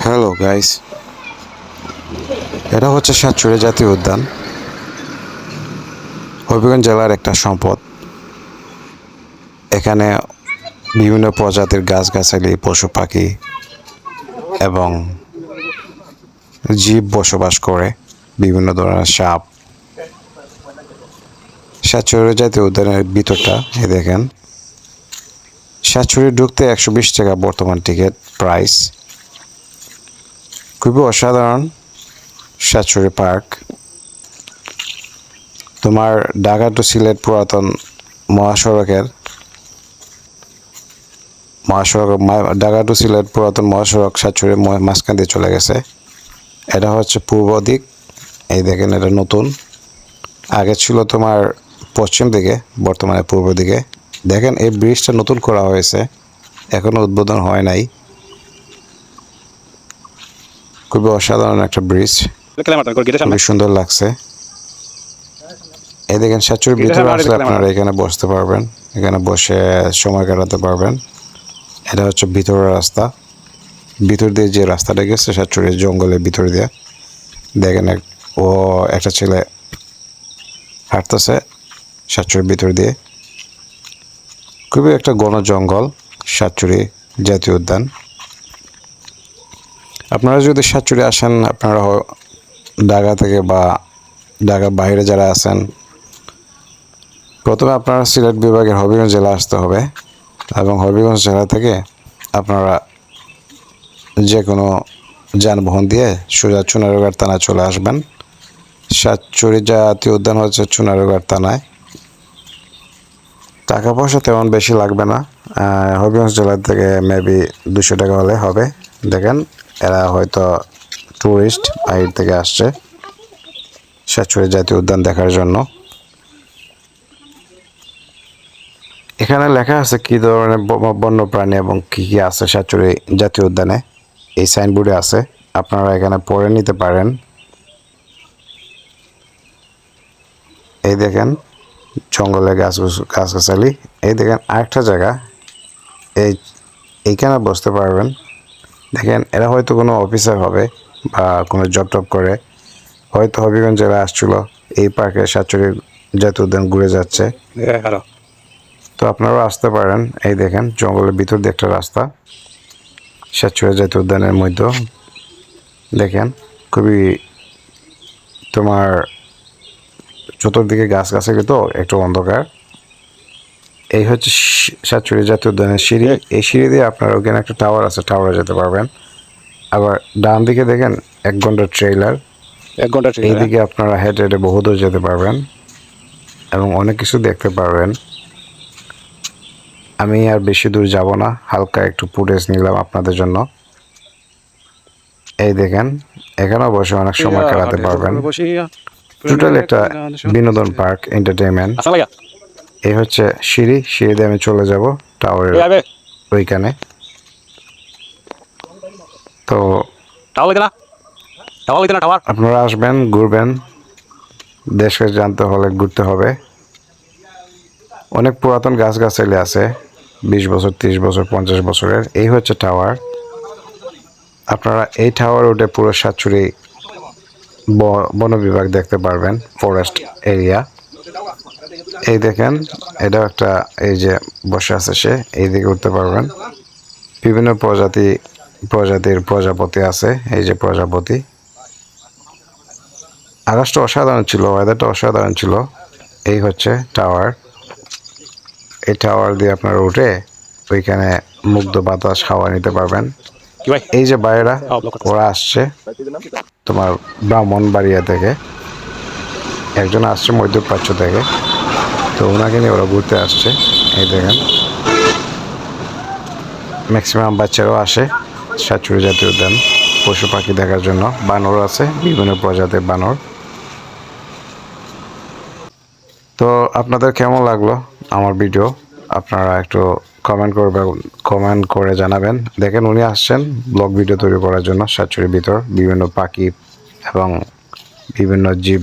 Hello guys, এটা হচ্ছে সাতচুরি জাতীয় উদ্যান, হবিগঞ্জ জেলার একটা সম্পদ। এখানে বিভিন্ন প্রজাতির গাছগাছালি, পশু পাখি এবং জীব বসবাস করে, বিভিন্ন ধরনের সাপ। সাতচুরি জাতীয় উদ্যানের ভিতরটা এই দেখেন। সাতচুরি ঢুকতে 120 টাকা বর্তমান টিকিট প্রাইস। খুবই অসাধারণ সাতচুরি পার্ক। তোমার ঢাকা টু সিলেট পুরাতন মহাসড়কের ঢাকা টু সিলেট পুরাতন মহাসড়ক সাতচুরি মাঝখান দিয়ে চলে গেছে। এটা হচ্ছে পূর্ব দিক। এই দেখেন, এটা নতুন। আগে ছিল তোমার পশ্চিম দিকে, বর্তমানে পূর্ব দিকে। দেখেন, এই ব্রিজটা নতুন করা হয়েছে, এখনো উদ্বোধন হয় নাই। খুবই অসাধারণ একটা ব্রিজ, খুবই সুন্দর লাগছে। এই দেখেন, সাতচুরির ভিতরে আসলে আপনারা এখানে বসতে পারবেন, এখানে বসে সময় কাটাতে পারবেন। এটা হচ্ছে ভিতরের রাস্তা। ভিতর দিয়ে যে রাস্তাটা গেছে সাতচুরির জঙ্গলের ভিতর দিয়ে, দেখেন একটা ছেলে হাঁটতেছে সাতচুরির ভিতর দিয়ে। খুবই একটা ঘন জঙ্গল সাতচুরি জাতীয় উদ্যান। আপনারা যদি সাতচুরি আসেন, আপনারা ঢাকা থেকে বা ঢাকার বাইরে যারা আছেন, প্রথমে আপনারা সিলেট বিভাগের হবিগঞ্জ জেলা আসতে হবে, এবং হবিগঞ্জ জেলা থেকে আপনারা যে কোনো যানবাহন দিয়ে সোজা চুনারুঘাট থানায় চলে আসবেন। সাতচুরি জাতীয় উদ্যান হচ্ছে চুনারুঘাট থানায়। টাকা পয়সা তেমন বেশি লাগবে না, হবিগঞ্জ জেলা থেকে মেবি 200 টাকা হলে হবে। দেখেন, এরা হয়তো ট্যুরিস্ট বাইরে থেকে আসছে সাতচুরি জাতীয় উদ্যান দেখার জন্য। এখানে লেখা আছে কি ধরনের বন্যপ্রাণী এবং কি কি আছে সাতচুরি জাতীয় উদ্যানে, এই সাইনবোর্ডে আছে, আপনারা এখানে পড়ে নিতে পারেন। এই দেখেন, জঙ্গলে গাছগাছালি। এই দেখেন আরেকটা জায়গা, এইখানে বসতে পারবেন। দেখেন, এরা হয়তো কোনো অফিসার হবে বা কোনো জব টব করে, হয়তো হবিগঞ্জ জেলা আসছিল, এই পার্কে সাতচুরি জাতীয় উদ্যান ঘুরে যাচ্ছে। তো আপনারাও আসতে পারেন। এই দেখেন, জঙ্গলের ভিতর দিয়ে একটা রাস্তা সাতচুরি জাতীয় উদ্যানের মধ্যে। দেখেন, খুবই তোমার চতুর্দিকে গাছগাছালি, তো একটু অন্ধকার। এই হচ্ছে সাতচুরি জাতীয় উদ্যানের সিঁড়ি। এই সিঁড়ি দিয়ে আপনার ওখানে একটা টাওয়ার আছে, টাওয়ারে যেতে পারবেন। আবার ডান দিকে দেখেন 1 ঘন্টার ট্রেইলার। এইদিকে আপনারা হেঁটে হেঁটে বহুদূর যেতে পারবেন এবং অনেক কিছু দেখতে পারবেন। আমি আর বেশি দূর যাব না, হালকা একটু ফুটেজ নিলাম আপনাদের জন্য। এই দেখেন, এখানেও বসে অনেক সময় কাটাতে পারবেন। টোটাল একটা বিনোদন পার্ক, এন্টারটেইনমেন্ট। এই হচ্ছে সিঁড়ি দিয়ে আমি চলে যাব টাওয়ারের ওইখানে। তো আপনারা আসবেন, ঘুরবেন। দেশকে জানতে হলে ঘুরতে হবে। অনেক পুরাতন গাছগাছালি আছে, 20 বছর, 30 বছর, 50 বছরের। এই হচ্ছে টাওয়ার। আপনারা এই টাওয়ার উঠে পুরো সাতচুরি বন বিভাগ দেখতে পারবেন, ফরেস্ট এরিয়া। এই দেখেন, এটা একটা, এই যে বসে আছে সে, এই দিকে উঠতে পারবেন। বিভিন্ন প্রজাতির প্রজাপতি আছে, এই যে প্রজাপতি। আকাশটা অসাধারণ ছিল, ওয়েদারটা অসাধারণ ছিল। এই হচ্ছে টাওয়ার। এই টাওয়ার দিয়ে আপনারা উঠে ওইখানে মুগ্ধ বাতাস হাওয়া নিতে পারবেন। এই যে বাইরেরা, ওরা আসছে তোমার ব্রাহ্মণবাড়িয়া থেকে, একজন আসছে মধ্যপ্রাচ্য থেকে, তো ওনাকে নিয়ে ওরা ঘুরতে আসছে। এই দেখেন, ম্যাক্সিমাম বাচ্চারাও আসে সাতচুরি জাতীয় উদ্যান পশু পাখি দেখার জন্য। বানর আছে, বিভিন্ন প্রজাতির বানর। তো আপনাদের কেমন লাগলো আমার ভিডিও, আপনারা একটু কমেন্ট করে জানাবেন। দেখেন, উনি আসছেন ব্লগ ভিডিও তৈরি করার জন্য সাতচুরির ভিতর, বিভিন্ন পাখি এবং বিভিন্ন জীব